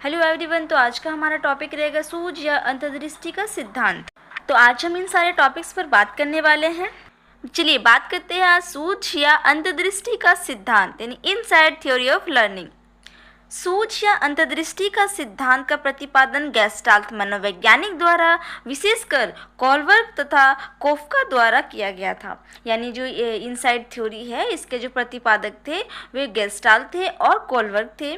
Hello everyone. तो आज का हमारा टॉपिक रहेगा सूझ या अंतर्दृष्टि का सिद्धांत। तो आज हम इन सारे टॉपिक्स पर बात करने वाले हैं। चलिए बात करते हैं आज सूझ या अंतर्दृष्टि का सिद्धांत यानी इनसाइड थ्योरी ऑफ लर्निंग। सूझ या अंतर्दृष्टि का सिद्धांत का प्रतिपादन गेस्टाल्ट मनोवैज्ञानिक द्वारा विशेषकर कोलबर्ग तथा कोफका द्वारा किया गया था। यानी जो इनसाइड थ्योरी है इसके जो प्रतिपादक थे वे गेस्टाल्ट थे और कोलबर्ग थे।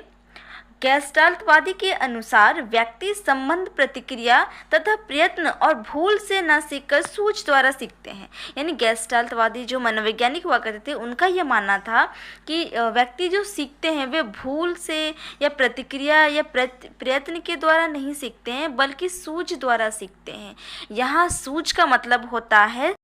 गेस्टाल्टवादी के अनुसार व्यक्ति संबंध, प्रतिक्रिया तथा प्रयत्न और भूल से न सीखकर सूझ द्वारा सीखते हैं। यानी गेस्टाल्टवादी जो मनोवैज्ञानिक हुआ करते थे उनका यह मानना था कि व्यक्ति जो सीखते हैं वे भूल से या प्रतिक्रिया या प्रयत्न के द्वारा नहीं सीखते हैं बल्कि सूझ द्वारा सीखते हैं। यहाँ सूझ का मतलब होता है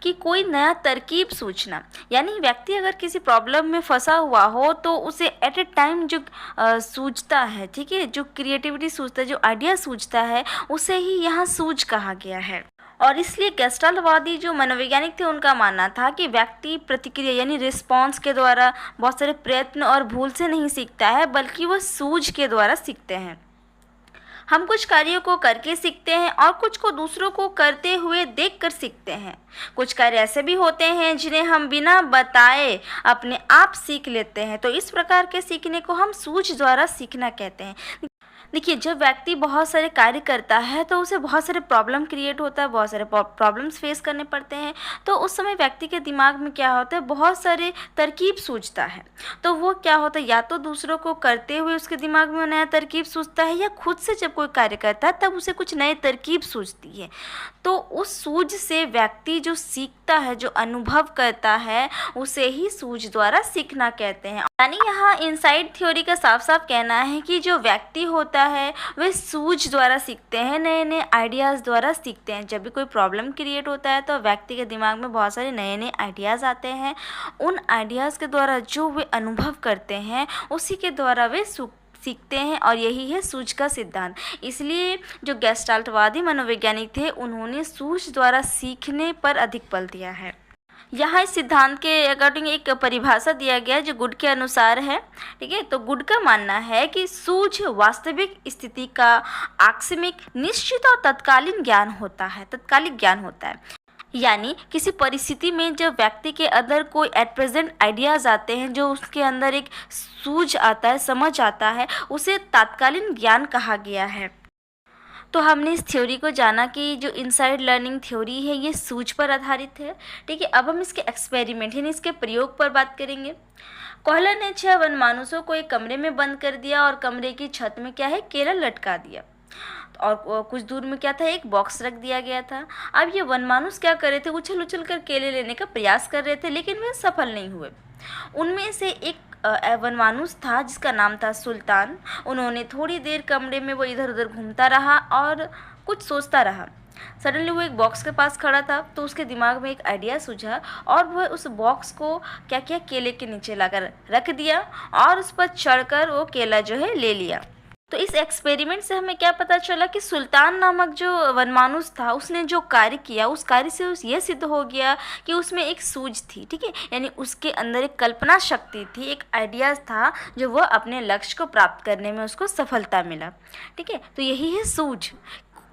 कि कोई नया तरकीब सूझना। यानी व्यक्ति अगर किसी प्रॉब्लम में फंसा हुआ हो तो उसे एट ए टाइम जो सूझता है, ठीक है, जो क्रिएटिविटी सूझता है, जो आइडिया सूझता है, उसे ही यहाँ सूझ कहा गया है। और इसलिए गेस्टाल्टवादी जो मनोवैज्ञानिक थे उनका मानना था कि व्यक्ति प्रतिक्रिया यानी रिस्पॉन्स के द्वारा, बहुत सारे प्रयत्न और भूल से नहीं सीखता है बल्कि वह सूझ के द्वारा सीखते हैं। हम कुछ कार्यों को करके सीखते हैं और कुछ को दूसरों को करते हुए देखकर सीखते हैं। कुछ कार्य ऐसे भी होते हैं जिन्हें हम बिना बताए अपने आप सीख लेते हैं। तो इस प्रकार के सीखने को हम सूझ द्वारा सीखना कहते हैं। देखिए, जब व्यक्ति बहुत सारे कार्य करता है तो उसे बहुत सारे प्रॉब्लम क्रिएट होता है, बहुत सारे प्रॉब्लम्स फेस करने पड़ते हैं। तो उस समय व्यक्ति के दिमाग में क्या होता है, बहुत सारे तरकीब सूझता है। तो वो क्या होता है, या तो दूसरों को करते हुए उसके दिमाग में नया तरकीब सूझता है या खुद से जब कोई कार्य करता है तब उसे कुछ नए तरकीब सूझती है। तो उस सूझ से व्यक्ति जो सीखता है, जो अनुभव करता है, उसे ही सूझ द्वारा सीखना कहते हैं। यानी यहाँ इनसाइड थ्योरी का साफ साफ कहना है कि जो व्यक्ति होता है वे सूझ द्वारा सीखते हैं, नए नए आइडियाज़ द्वारा सीखते हैं। जब भी कोई प्रॉब्लम क्रिएट होता है तो व्यक्ति के दिमाग में बहुत सारे नए नए आइडियाज़ आते हैं। उन आइडियाज़ के द्वारा जो वे अनुभव करते हैं उसी के द्वारा वे सीखते हैं और यही है सूझ का सिद्धांत। इसलिए जो गेस्टाल्टवादी मनोवैज्ञानिक थे उन्होंने सूझ द्वारा सीखने पर अधिक बल दिया है। यहाँ इस सिद्धांत के अकॉर्डिंग एक परिभाषा दिया गया है जो गुड के अनुसार है, ठीक है। तो गुड का मानना है कि सूझ वास्तविक स्थिति का आकस्मिक, निश्चित और तत्कालीन ज्ञान होता है, तत्कालिक ज्ञान होता है। यानी किसी परिस्थिति में जब व्यक्ति के अंदर कोई एट प्रेजेंट आइडियाज़ आते हैं, जो उसके अंदर एक सूझ आता है, समझ आता है, उसे तात्कालीन ज्ञान कहा गया है। तो हमने इस थ्योरी को जाना कि जो इनसाइड लर्निंग थ्योरी है ये सूझ पर आधारित है, ठीक है। अब हम इसके एक्सपेरिमेंट यानी इसके प्रयोग पर बात करेंगे। कोहलर ने 6 वनमानुषों को एक कमरे में बंद कर दिया और कमरे की छत में क्या है, केला लटका दिया और कुछ दूर में क्या था, एक बॉक्स रख दिया गया था। अब ये वनमानुष क्या कर रहे थे, उछल उछल कर केले लेने का प्रयास कर रहे थे लेकिन वे सफल नहीं हुए। उनमें से एक वनमानुष था जिसका नाम था सुल्तान। उन्होंने थोड़ी देर कमरे में वो इधर उधर घूमता रहा और कुछ सोचता रहा। सडनली वो एक बॉक्स के पास खड़ा था तो उसके दिमाग में एक आइडिया सूझा और वह उस बॉक्स को क्या किया, केले के नीचे लाकर रख दिया और उस पर चढ़कर वो केला जो है ले लिया। तो इस एक्सपेरिमेंट से हमें क्या पता चला कि सुल्तान नामक जो वनमानुष था उसने जो कार्य किया उस कार्य से यह सिद्ध हो गया कि उसमें एक सूझ थी, ठीक है। यानी उसके अंदर एक कल्पना शक्ति थी, एक आइडियाज़ था जो वह अपने लक्ष्य को प्राप्त करने में उसको सफलता मिला, ठीक है। तो यही है सूझ।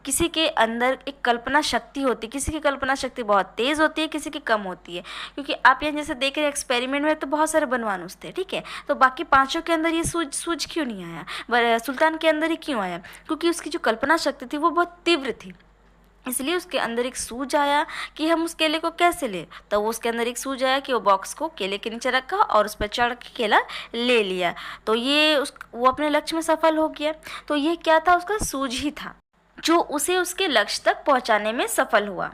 किसी के अंदर एक कल्पना शक्ति होती है, किसी की कल्पना शक्ति बहुत तेज़ होती है, किसी की कम होती है। क्योंकि आप यहाँ जैसे देख रहे हैं एक्सपेरिमेंट में तो बहुत सारे वनमानुष थे, ठीक है। तो बाकी 5 के अंदर ये सूझ क्यों नहीं आया, सुल्तान के अंदर ही क्यों आया, क्योंकि उसकी जो कल्पना शक्ति थी वो बहुत तीव्र थी। इसलिए उसके अंदर एक सूझ आया कि हम उस केले को कैसे लें। तो वो उसके अंदर एक सूझ आया कि वो बॉक्स को केले के नीचे रखा और उस पर चढ़ के केला ले लिया। तो ये वो अपने लक्ष्य में सफल हो गया। तो ये क्या था, उसका सूझ ही था जो उसे उसके लक्ष्य तक पहुंचाने में सफल हुआ।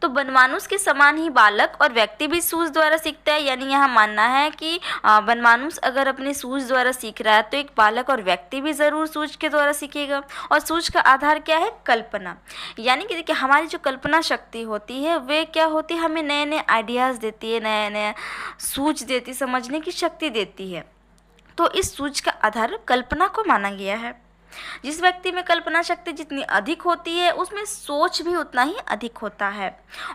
तो वनमानुष के समान ही बालक और व्यक्ति भी सूझ द्वारा सीखता है। यानी यहाँ मानना है कि वनमानुष अगर अपनी सूझ द्वारा सीख रहा है तो एक बालक और व्यक्ति भी ज़रूर सूझ के द्वारा सीखेगा। और सूझ का आधार क्या है, कल्पना। यानी कि देखिए हमारी जो कल्पना शक्ति होती है वे क्या होती है, हमें नए नए आइडियाज़ देती है, नया नया सूझ देती, समझने की शक्ति देती है। तो इस सूझ का आधार कल्पना को माना गया है। जिस व्यक्ति में कल्पना शक्ति जितनी अधिक होती है उसमें सोच भी उतना ही अधिक होता है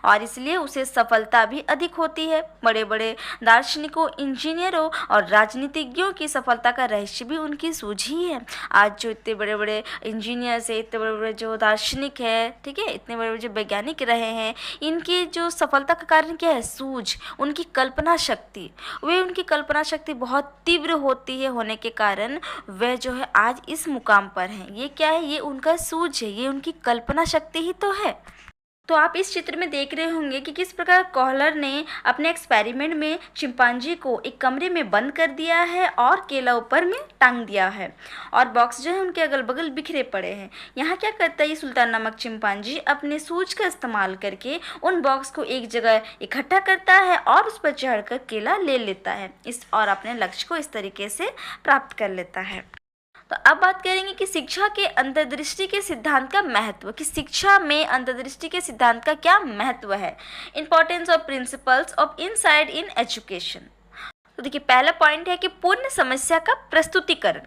और इसलिए उसे सफलता भी अधिक होती है। बड़े बड़े दार्शनिकों, इंजीनियरों और राजनीतिज्ञों की सफलता का रहस्य भी उनकी सूझ ही है। आज जो इतने बड़े बड़े इंजीनियर्स है, इतने बड़े बड़े जो दार्शनिक है, ठीक है, इतने बड़े बड़े जो वैज्ञानिक रहे हैं, इनकी जो सफलता का कारण क्या है? सूझ, उनकी कल्पना शक्ति। वे उनकी कल्पना शक्ति बहुत तीव्र होती है, होने के कारण वह जो है आज इस मुकाम पर हैं। ये क्या है? ये उनका सूझ है, ये उनकी कल्पना शक्ति ही तो है। तो आप इस चित्र में देख रहे होंगे कि किस प्रकार कॉहलर ने अपने एक्सपेरिमेंट में चिंपांजी को एक कमरे में बंद कर दिया है और केला ऊपर में टांग दिया है और बॉक्स जो है उनके अगल बगल बिखरे पड़े हैं। यहाँ क्या करता है ये सुल्तान नामक चिंपांजी? अपने सूझ का इस्तेमाल करके उन बॉक्स को एक जगह इकट्ठा करता है और उस पर चढ़कर केला ले लेता है और अपने लक्ष्य को इस तरीके से प्राप्त कर लेता है। तो अब बात करेंगे कि शिक्षा के अंतर्दृष्टि के सिद्धांत का महत्व, कि शिक्षा में अंतर्दृष्टि के सिद्धांत का क्या महत्व है। Importance of principles of insight in education. तो देखिए, पहला पॉइंट है कि पूर्ण समस्या का प्रस्तुतिकरण।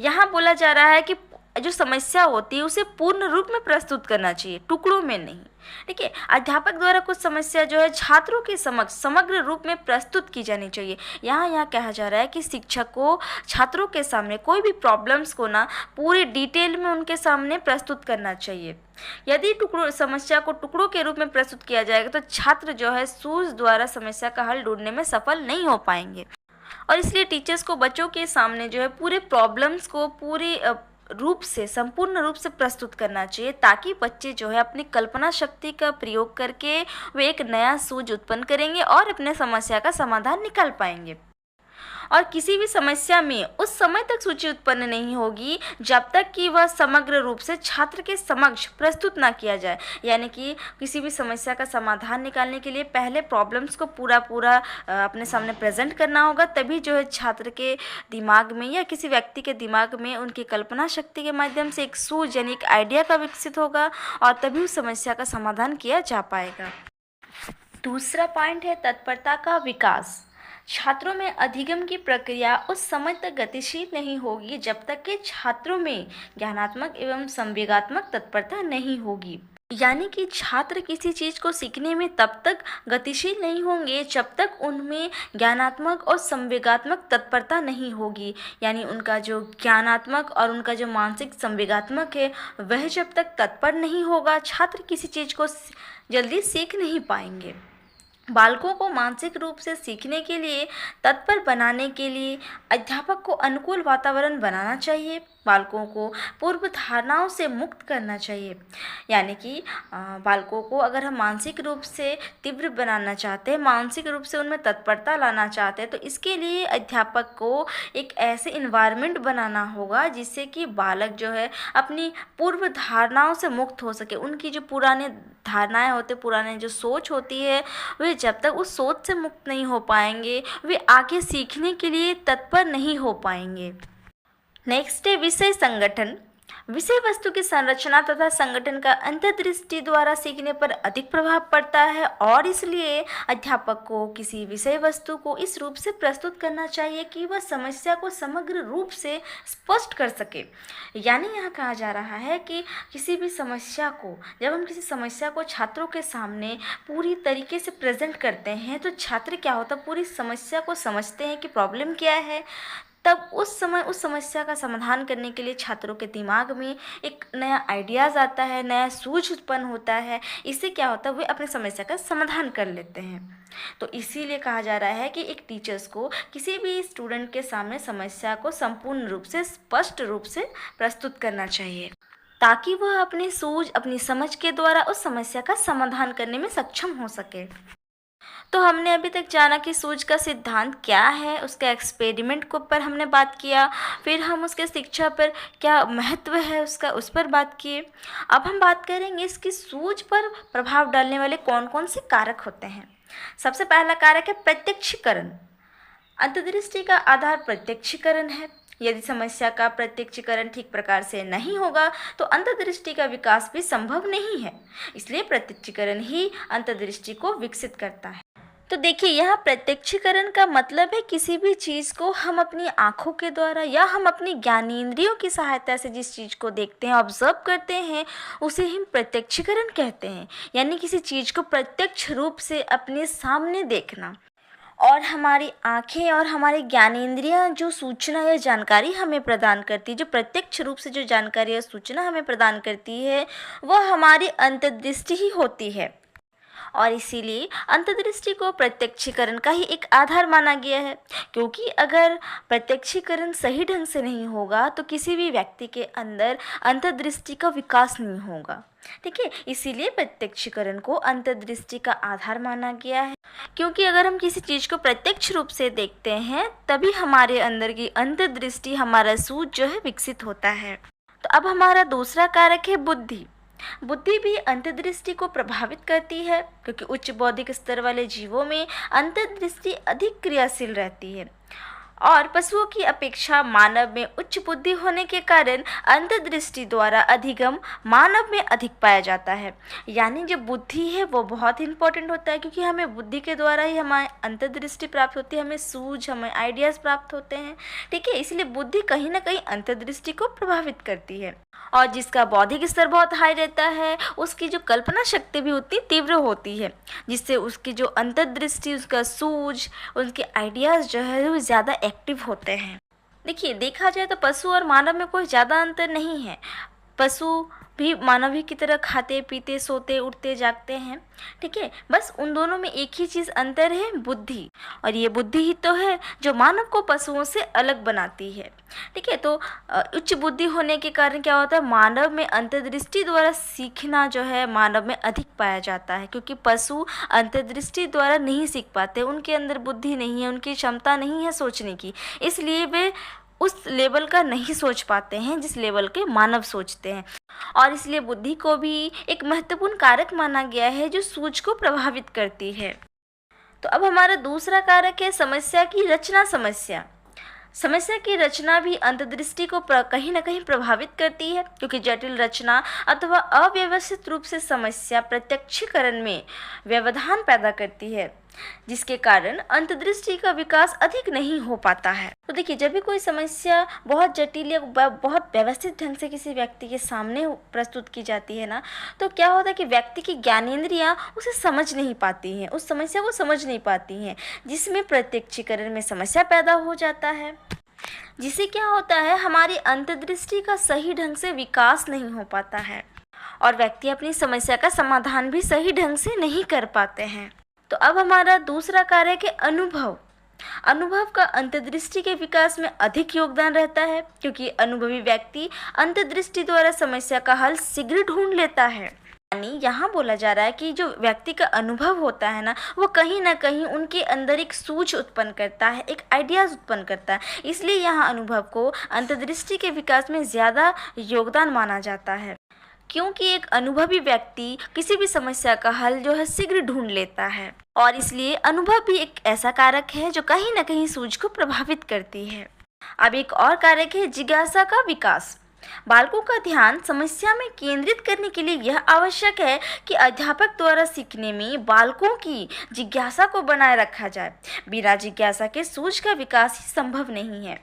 यहाँ बोला जा रहा है कि जो समस्या होती है उसे पूर्ण रूप में प्रस्तुत करना चाहिए, टुकड़ों में नहीं। ठीक है, अध्यापक द्वारा कुछ समस्या जो है छात्रों के समक्ष समग्र रूप में प्रस्तुत की जानी चाहिए। यहाँ कहा जा रहा है कि शिक्षक को छात्रों के सामने कोई भी प्रॉब्लम्स को ना पूरे डिटेल में उनके सामने प्रस्तुत करना चाहिए। यदि समस्या को टुकड़ों के रूप में प्रस्तुत किया जाएगा तो छात्र जो है सूझ द्वारा समस्या का हल ढूंढने में सफल नहीं हो पाएंगे और इसलिए टीचर्स को बच्चों के सामने जो है पूरे प्रॉब्लम्स को पूरी रूप से, संपूर्ण रूप से प्रस्तुत करना चाहिए ताकि बच्चे जो है अपनी कल्पना शक्ति का प्रयोग करके वे एक नया सूझ उत्पन्न करेंगे और अपने समस्या का समाधान निकाल पाएंगे। और किसी भी समस्या में उस समय तक सूची उत्पन्न नहीं होगी जब तक कि वह समग्र रूप से छात्र के समक्ष प्रस्तुत ना किया जाए। यानी कि किसी भी समस्या का समाधान निकालने के लिए पहले प्रॉब्लम्स को पूरा अपने सामने प्रेजेंट करना होगा, तभी जो है छात्र के दिमाग में या किसी व्यक्ति के दिमाग में उनकी कल्पना शक्ति के माध्यम से एक सूझ यानी एक आइडिया का विकसित होगा और तभी उस समस्या का समाधान किया जा पाएगा। दूसरा पॉइंट है तत्परता का विकास। छात्रों में अधिगम की प्रक्रिया उस समय तक गतिशील नहीं होगी जब तक कि छात्रों में ज्ञानात्मक एवं संवेगात्मक तत्परता नहीं होगी। यानी कि छात्र किसी चीज़ को सीखने में तब तक गतिशील नहीं होंगे जब तक उनमें ज्ञानात्मक और संवेगात्मक तत्परता नहीं होगी। यानी उनका जो ज्ञानात्मक और उनका जो मानसिक संवेगात्मक है वह जब तक तत्पर नहीं होगा, छात्र किसी चीज़ को जल्दी सीख नहीं पाएंगे। बालकों को मानसिक रूप से सीखने के लिए तत्पर बनाने के लिए अध्यापक को अनुकूल वातावरण बनाना चाहिए। बालकों को पूर्व धारणाओं से मुक्त करना चाहिए। यानी कि बालकों को अगर हम मानसिक रूप से तीव्र बनाना चाहते हैं, मानसिक रूप से उनमें तत्परता लाना चाहते हैं, तो इसके लिए अध्यापक को एक ऐसे इन्वायरमेंट बनाना होगा जिससे कि बालक जो है अपनी पूर्व धारणाओं से मुक्त हो सके। उनकी जो पुराने धारणाएं होती, पुराने जो सोच होती है, वे जब तक उस सोच से मुक्त नहीं हो पाएंगे वे आगे सीखने के लिए तत्पर नहीं हो पाएंगे। नेक्स्ट है विषय संगठन। विषय वस्तु की संरचना तथा संगठन का अंतर्दृष्टि द्वारा सीखने पर अधिक प्रभाव पड़ता है और इसलिए अध्यापक को किसी विषय वस्तु को इस रूप से प्रस्तुत करना चाहिए कि वह समस्या को समग्र रूप से स्पष्ट कर सके। यानी यहाँ कहा जा रहा है कि किसी भी समस्या को, जब हम किसी समस्या को छात्रों के सामने पूरी तरीके से प्रेजेंट करते हैं तो छात्र क्या होता है, पूरी समस्या को समझते हैं कि प्रॉब्लम क्या है। तब उस समय उस समस्या का समाधान करने के लिए छात्रों के दिमाग में एक नया आइडियाज़ आता है, नया सूझ उत्पन्न होता है। इससे क्या होता है, वे अपनी समस्या का समाधान कर लेते हैं। तो इसीलिए कहा जा रहा है कि एक टीचर्स को किसी भी स्टूडेंट के सामने समस्या को संपूर्ण रूप से, स्पष्ट रूप से प्रस्तुत करना चाहिए ताकि वह अपनी सूझ, अपनी समझ के द्वारा उस समस्या का समाधान करने में सक्षम हो सके। तो हमने अभी तक जाना कि सूझ का सिद्धांत क्या है, उसके एक्सपेरिमेंट के ऊपर हमने बात किया, फिर हम उसके शिक्षा पर क्या महत्व है उसका, उस पर बात किए। अब हम बात करेंगे इसकी सूझ पर प्रभाव डालने वाले कौन कौन से कारक होते हैं। सबसे पहला कारक है प्रत्यक्षीकरण। अंतर्दृष्टि का आधार प्रत्यक्षीकरण है। यदि समस्या का प्रत्यक्षीकरण ठीक प्रकार से नहीं होगा तो अंतर्दृष्टि का विकास भी संभव नहीं है। इसलिए प्रत्यक्षीकरण ही अंतर्दृष्टि को विकसित करता है। तो देखिए, यहाँ प्रत्यक्षीकरण का मतलब है किसी भी चीज़ को हम अपनी आँखों के द्वारा या हम अपनी ज्ञानेंद्रियों की सहायता से जिस चीज़ को देखते हैं, ऑब्जर्व करते हैं, उसे हम प्रत्यक्षीकरण कहते हैं। यानी किसी चीज़ को प्रत्यक्ष रूप से अपने सामने देखना। और हमारी आँखें और हमारी ज्ञानेंद्रियाँ जो सूचना या जानकारी हमें प्रदान करती है, जो प्रत्यक्ष रूप से जो जानकारी या सूचना हमें प्रदान करती है, वह हमारी अंतर्दृष्टि ही होती है। और इसीलिए अंतर्दृष्टि को प्रत्यक्षीकरण का ही एक आधार माना गया है, क्योंकि अगर प्रत्यक्षीकरण सही ढंग से नहीं होगा तो किसी भी व्यक्ति के अंदर अंतर्दृष्टि का विकास नहीं होगा। ठीक है, इसीलिए प्रत्यक्षीकरण को अंतर्दृष्टि का आधार माना गया है, क्योंकि अगर हम किसी चीज़ को प्रत्यक्ष रूप से देखते हैं तभी हमारे अंदर की अंतर्दृष्टि, हमारा सूझ जो है विकसित होता है। तो अब हमारा दूसरा कारक है बुद्धि। बुद्धि भी अंतर्दृष्टि को प्रभावित करती है, क्योंकि उच्च बौद्धिक स्तर वाले जीवों में अंतर्दृष्टि अधिक क्रियाशील रहती है और पशुओं की अपेक्षा मानव में उच्च बुद्धि होने के कारण अंतर्दृष्टि द्वारा अधिगम मानव में अधिक पाया जाता है। यानी जो बुद्धि है वो बहुत इंपॉर्टेंट होता है, क्योंकि हमें बुद्धि के द्वारा ही हमारी अंतर्दृष्टि प्राप्त होती है, हमें सूझ, हमें आइडियाज़ प्राप्त होते हैं। ठीक है, इसलिए बुद्धि कहीं ना कहीं अंतर्दृष्टि को प्रभावित करती है। और जिसका बौद्धिक स्तर बहुत हाई रहता है उसकी जो कल्पना शक्ति भी उतनी तीव्र होती है, जिससे उसकी जो अंतर्दृष्टि, उसका सूझ, उनके आइडियाज़ जो है वो ज़्यादा एक्टिव होते हैं। देखिए, देखा जाए तो पशु और मानव में कोई ज़्यादा अंतर नहीं है। पशु भी मानव ही की तरह खाते पीते सोते उठते जागते हैं। ठीक है, बस उन दोनों में एक ही चीज़ अंतर है, बुद्धि। और ये बुद्धि ही तो है जो मानव को पशुओं से अलग बनाती है। ठीक है, तो उच्च बुद्धि होने के कारण क्या होता है, मानव में अंतर्दृष्टि द्वारा सीखना जो है मानव में अधिक पाया जाता है, क्योंकि पशु अंतर्दृष्टि द्वारा नहीं सीख पाते, उनके अंदर बुद्धि नहीं है, उनकी क्षमता नहीं है सोचने की, इसलिए वे उस लेवल का नहीं सोच पाते हैं जिस लेवल के मानव सोचते हैं। और इसलिए बुद्धि को भी एक महत्वपूर्ण कारक माना गया है जो सूझ को प्रभावित करती है। तो अब हमारा दूसरा कारक है समस्या की रचना। समस्या की रचना भी अंतर्दृष्टि को कहीं ना कहीं प्रभावित करती है, क्योंकि जटिल रचना अथवा अव्यवस्थित रूप से समस्या प्रत्यक्षीकरण में व्यवधान पैदा करती है, जिसके कारण अंतर्दृष्टि का विकास अधिक नहीं हो पाता है। तो देखिए, जब भी कोई समस्या बहुत जटिल या बहुत व्यवस्थित ढंग से किसी व्यक्ति के सामने प्रस्तुत की जाती है ना, तो क्या होता है कि व्यक्ति की ज्ञानेंद्रियां उसे समझ नहीं पाती हैं, उस समस्या को समझ नहीं पाती हैं, जिसमें प्रत्यक्षीकरण में समस्या पैदा हो जाता है, जिससे क्या होता है, हमारी अंतर्दृष्टि का सही ढंग से विकास नहीं हो पाता है और व्यक्ति अपनी समस्या का समाधान भी सही ढंग से नहीं कर पाते हैं। तो अब हमारा दूसरा कारक है अनुभव। अनुभव का अंतर्दृष्टि के विकास में अधिक योगदान रहता है, क्योंकि अनुभवी व्यक्ति अंतर्दृष्टि द्वारा समस्या का हल शीघ्र ढूंढ लेता है। यानी यहाँ बोला जा रहा है कि जो व्यक्ति का अनुभव होता है ना, वो कहीं ना कहीं उनके अंदर एक सूझ उत्पन्न करता है, एक आइडियाज़ उत्पन्न करता है। इसलिए यहाँ अनुभव को अंतर्दृष्टि के विकास में ज़्यादा योगदान माना जाता है, क्योंकि एक अनुभवी व्यक्ति किसी भी समस्या का हल जो है शीघ्र ढूंढ लेता है। और इसलिए अनुभव भी एक ऐसा कारक है जो कहीं ना कहीं सूझ को प्रभावित करती है। अब एक और कारक है जिज्ञासा का विकास। बालकों का ध्यान समस्या में केंद्रित करने के लिए यह आवश्यक है कि अध्यापक द्वारा सीखने में बालकों की जिज्ञासा को बनाए रखा जाए। बिना जिज्ञासा के सूझ का विकास ही संभव नहीं है।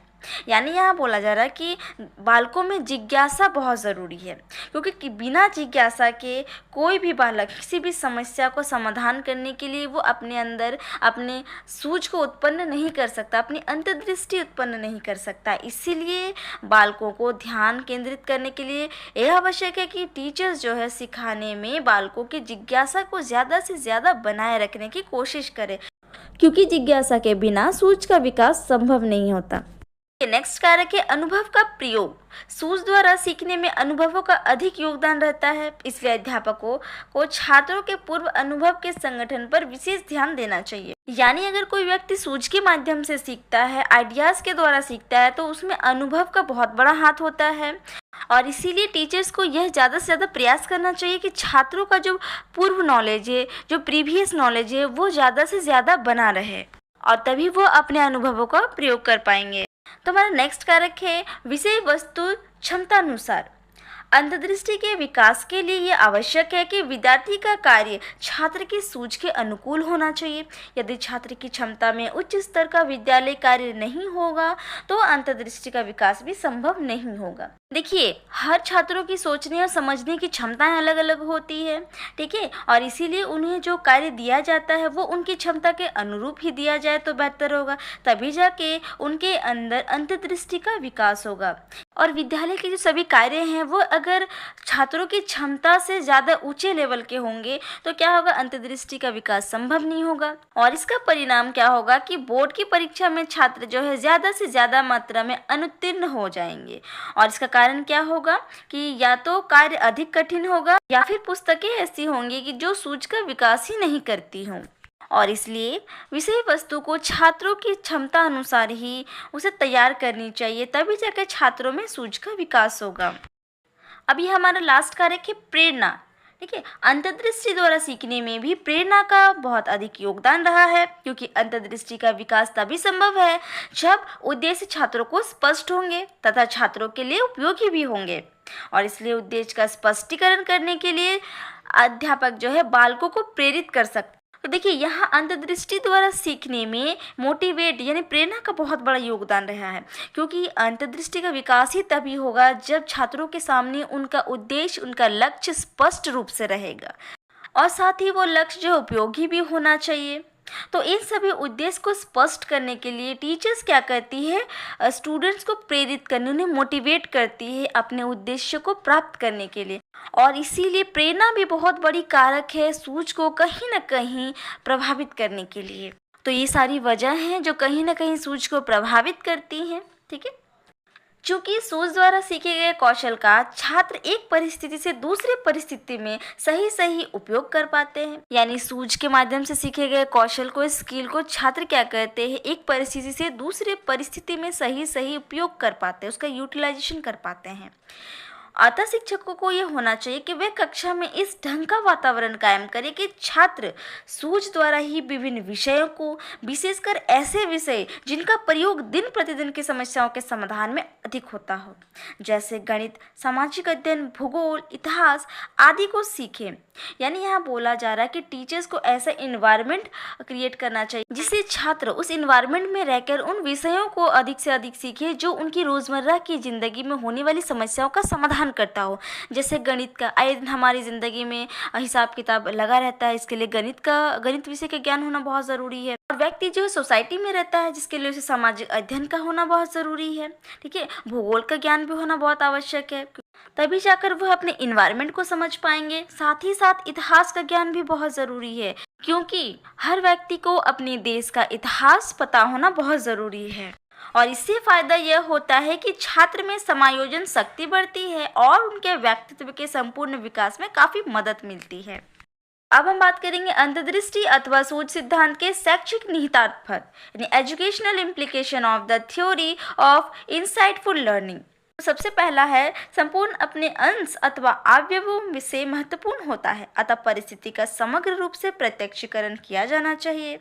यानी यहाँ बोला जा रहा है कि बालकों में जिज्ञासा बहुत ज़रूरी है, क्योंकि बिना जिज्ञासा के कोई भी बालक किसी भी समस्या को समाधान करने के लिए वो अपने अंदर अपने सूझ को उत्पन्न नहीं कर सकता, अपनी अंतर्दृष्टि उत्पन्न नहीं कर सकता। इसीलिए बालकों को ध्यान केंद्रित करने के लिए यह आवश्यक है कि टीचर्स जो है सिखाने में बालकों की जिज्ञासा को ज़्यादा से ज़्यादा बनाए रखने की कोशिश करें, क्योंकि जिज्ञासा के बिना सूझ का विकास संभव नहीं होता। नेक्स्ट कारक है अनुभव का प्रयोग। सूझ द्वारा सीखने में अनुभवों का अधिक योगदान रहता है, इसलिए अध्यापकों को छात्रों के पूर्व अनुभव के संगठन पर विशेष ध्यान देना चाहिए। यानी अगर कोई व्यक्ति सूझ के माध्यम से सीखता है, आइडियाज़ के द्वारा सीखता है, तो उसमें अनुभव का बहुत बड़ा हाथ होता है। और इसीलिए टीचर्स को यह ज़्यादा से ज़्यादा प्रयास करना चाहिए कि छात्रों का जो पूर्व नॉलेज है, जो प्रीवियस नॉलेज है, वो ज़्यादा से ज़्यादा बना रहे, और तभी वो अपने अनुभवों का प्रयोग कर पाएंगे। तो हमारा नेक्स्ट कारक है विषय वस्तु क्षमतानुसार। अंतर्दृष्टि के विकास के लिए ये आवश्यक है कि विद्यार्थी का कार्य छात्र की सूझ के अनुकूल होना चाहिए। यदि छात्र की क्षमता में उच्च स्तर का विद्यालय कार्य नहीं होगा तो अंतर्दृष्टि का विकास भी संभव नहीं होगा। देखिए, हर छात्रों की सोचने और समझने की क्षमताएं अलग अलग होती है, ठीक है, और इसीलिए उन्हें जो कार्य दिया जाता है वो उनकी क्षमता के अनुरूप ही दिया जाए तो बेहतर होगा, तभी जाके उनके अंदर अंतर्दृष्टि का विकास होगा। और विद्यालय के जो सभी कार्य हैं वो अगर छात्रों की क्षमता से ज़्यादा ऊंचे लेवल के होंगे तो क्या होगा, अंतर्दृष्टि का विकास संभव नहीं होगा। और इसका परिणाम क्या होगा कि बोर्ड की परीक्षा में छात्र जो है ज़्यादा से ज़्यादा मात्रा में अनुत्तीर्ण हो जाएंगे। और इसका कारण क्या होगा कि या तो कार्य अधिक कठिन होगा या फिर पुस्तकें ऐसी होंगी कि जो सूझ का विकास ही नहीं करती हों। और इसलिए विषय वस्तु को छात्रों की क्षमता अनुसार ही उसे तैयार करनी चाहिए, तभी जाकर छात्रों में सूझ का विकास होगा। अभी हमारा लास्ट कार्य है प्रेरणा। ठीक है, अंतर्दृष्टि द्वारा सीखने में भी प्रेरणा का बहुत अधिक योगदान रहा है, क्योंकि अंतर्दृष्टि का विकास तभी संभव है जब उद्देश्य छात्रों को स्पष्ट होंगे तथा छात्रों के लिए उपयोगी भी होंगे। और इसलिए उद्देश्य का स्पष्टीकरण करने के लिए अध्यापक जो है बालकों को प्रेरित कर सकते। तो देखिए, यहाँ अंतर्दृष्टि द्वारा सीखने में मोटिवेट यानी प्रेरणा का बहुत बड़ा योगदान रहा है, क्योंकि अंतर्दृष्टि का विकास ही तभी होगा जब छात्रों के सामने उनका उद्देश्य, उनका लक्ष्य स्पष्ट रूप से रहेगा और साथ ही वो लक्ष्य जो उपयोगी भी होना चाहिए। तो इन सभी उद्देश्य को स्पष्ट करने के लिए टीचर्स क्या करती है, स्टूडेंट्स को प्रेरित करने, उन्हें मोटिवेट करती है अपने उद्देश्य को प्राप्त करने के लिए। और इसीलिए प्रेरणा भी बहुत बड़ी कारक है सूझ को कहीं ना कहीं प्रभावित करने के लिए। तो ये सारी वजह हैं जो कहीं ना कहीं सूझ को प्रभावित करती हैं। ठीक है, चूंकि सूझ द्वारा सीखे गए कौशल का छात्र एक परिस्थिति से दूसरे परिस्थिति में सही उपयोग कर पाते हैं, यानी सूझ के माध्यम से सीखे गए कौशल को, स्किल को छात्र क्या करते हैं, एक परिस्थिति से दूसरे परिस्थिति में सही उपयोग कर पाते हैं, उसका यूटिलाइजेशन कर पाते हैं। अतः शिक्षकों को ये होना चाहिए कि वे कक्षा में इस ढंग का वातावरण कायम करें कि छात्र सूझ द्वारा ही विभिन्न विषयों को, विशेषकर ऐसे विषय जिनका प्रयोग दिन प्रतिदिन की समस्याओं के समाधान में अधिक होता हो, जैसे गणित, सामाजिक अध्ययन, भूगोल, इतिहास आदि को सीखें। यानी यहाँ बोला जा रहा है कि टीचर्स को ऐसा इन्वायरमेंट क्रिएट करना चाहिए जिससे छात्र उस इन्वायरमेंट में रहकर उन विषयों को अधिक से अधिक सीखे जो उनकी रोज़मर्रा की ज़िंदगी में होने वाली समस्याओं का समाधान करता हो। जैसे गणित का, आए दिन हमारी ज़िंदगी में हिसाब किताब लगा रहता है, इसके लिए गणित विषय का ज्ञान होना बहुत ज़रूरी है। और व्यक्ति जो सोसाइटी में रहता है जिसके लिए उसे सामाजिक अध्ययन का होना बहुत ज़रूरी है। ठीक है, भूगोल का ज्ञान भी होना बहुत आवश्यक है, तभी जाकर वह अपने इन्वायरमेंट को समझ पाएंगे। साथ ही साथ इतिहास का ज्ञान भी बहुत ज़रूरी है, क्योंकि हर व्यक्ति को अपने देश का इतिहास पता होना बहुत ज़रूरी है। और इससे फ़ायदा यह होता है कि छात्र में समायोजन शक्ति बढ़ती है और उनके व्यक्तित्व के संपूर्ण विकास में काफ़ी मदद मिलती है। अब हम बात करेंगे अंतर्दृष्टि अथवा सूझ सिद्धांत के शैक्षिक निहितार्थ पर, यानी educational implication of the theory of insightful learning. सबसे पहला है, संपूर्ण अपने अंश अथवा अवयवों से महत्वपूर्ण होता है, अतः परिस्थिति का समग्र रूप से प्रत्यक्षीकरण किया जाना चाहिए।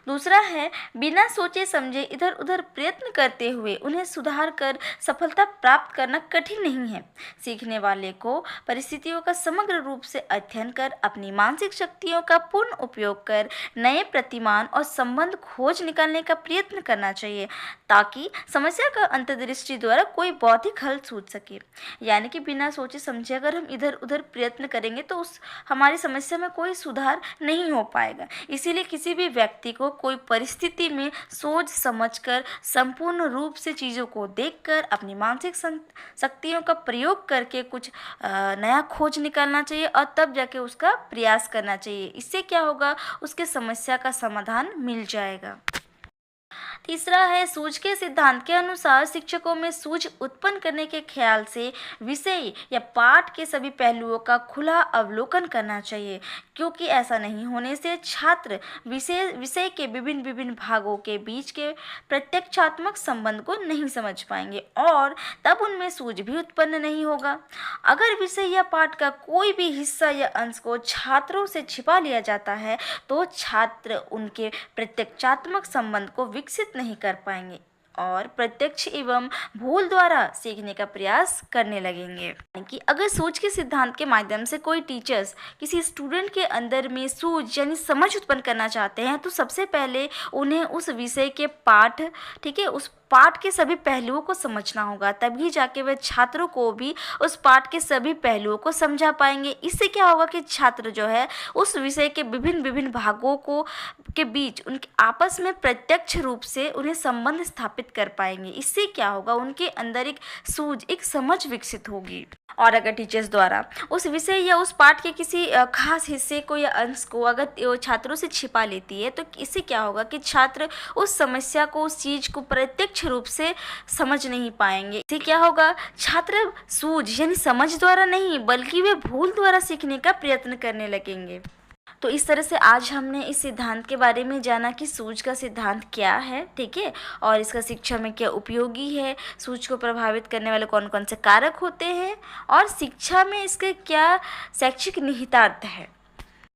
दूसरा है, बिना सोचे समझे इधर उधर प्रयत्न करते हुए उन्हें सुधार कर सफलता प्राप्त करना कठिन नहीं है। सीखने वाले को परिस्थितियों का समग्र रूप से अध्ययन कर अपनी मानसिक शक्तियों का पूर्ण उपयोग कर नए प्रतिमान और संबंध खोज निकालने का प्रयत्न करना चाहिए, ताकि समस्या का अंतर्दृष्टि द्वारा कोई बौद्धिक हल सूझ सके। यानी कि बिना सोचे समझे अगर हम इधर उधर प्रयत्न करेंगे तो हमारी समस्या में कोई सुधार नहीं हो पाएगा। इसीलिए किसी भी व्यक्ति को कोई परिस्थिति में सोच समझकर संपूर्ण रूप से चीज़ों को देखकर अपनी मानसिक शक्तियों का प्रयोग करके कुछ नया खोज निकालना चाहिए और तब जाके उसका प्रयास करना चाहिए। इससे क्या होगा, उसके समस्या का समाधान मिल जाएगा। तीसरा है, सूझ के सिद्धांत के अनुसार शिक्षकों में सूझ उत्पन्न करने के ख्याल से विषय या पाठ के सभी पहलुओं का खुला अवलोकन करना चाहिए, क्योंकि ऐसा नहीं होने से छात्र विषय के विभिन्न भागों के बीच के प्रत्यक्षात्मक संबंध को नहीं समझ पाएंगे और तब उनमें सूझ भी उत्पन्न नहीं होगा। अगर विषय या पाठ का कोई भी हिस्सा या अंश को छात्रों से छिपा लिया जाता है तो छात्र उनके प्रत्यक्षात्मक संबंध को विकसित नहीं कर पाएंगे और प्रत्यक्ष एवं भूल द्वारा सीखने का प्रयास करने लगेंगे। यानी कि अगर सूझ के सिद्धांत के माध्यम से कोई टीचर्स किसी स्टूडेंट के अंदर में सूझ यानी समझ उत्पन्न करना चाहते हैं तो सबसे पहले उन्हें उस विषय के पाठ, ठीक है, उस पाठ के सभी पहलुओं को समझना होगा, तभी जाके वे छात्रों को भी उस पाठ के सभी पहलुओं को समझा पाएंगे। इससे क्या होगा कि छात्र जो है उस विषय के विभिन्न विभिन्न भागों को के बीच उनके आपस में प्रत्यक्ष रूप से उन्हें संबंध स्थापित कर पाएंगे। इससे क्या होगा, उनके अंदर एक सूझ, एक समझ विकसित होगी। और अगर टीचर्स द्वारा उस विषय या उस पाठ के किसी खास हिस्से को या अंश को अगर छात्रों से छिपा लेती है तो इससे क्या होगा कि छात्र उस समस्या को, उस चीज़ को प्रत्यक्ष रूप से समझ नहीं पाएंगे। इससे क्या होगा, छात्र सूझ यानी समझ द्वारा नहीं बल्कि वे भूल द्वारा सीखने का प्रयत्न करने लगेंगे। तो इस तरह से आज हमने इस सिद्धांत के बारे में जाना कि सूझ का सिद्धांत क्या है, ठीक है, और इसका शिक्षा में क्या उपयोगी है, सूझ को प्रभावित करने वाले कौन कौन से कारक होते हैं और शिक्षा में इसके क्या शैक्षिक निहितार्थ है।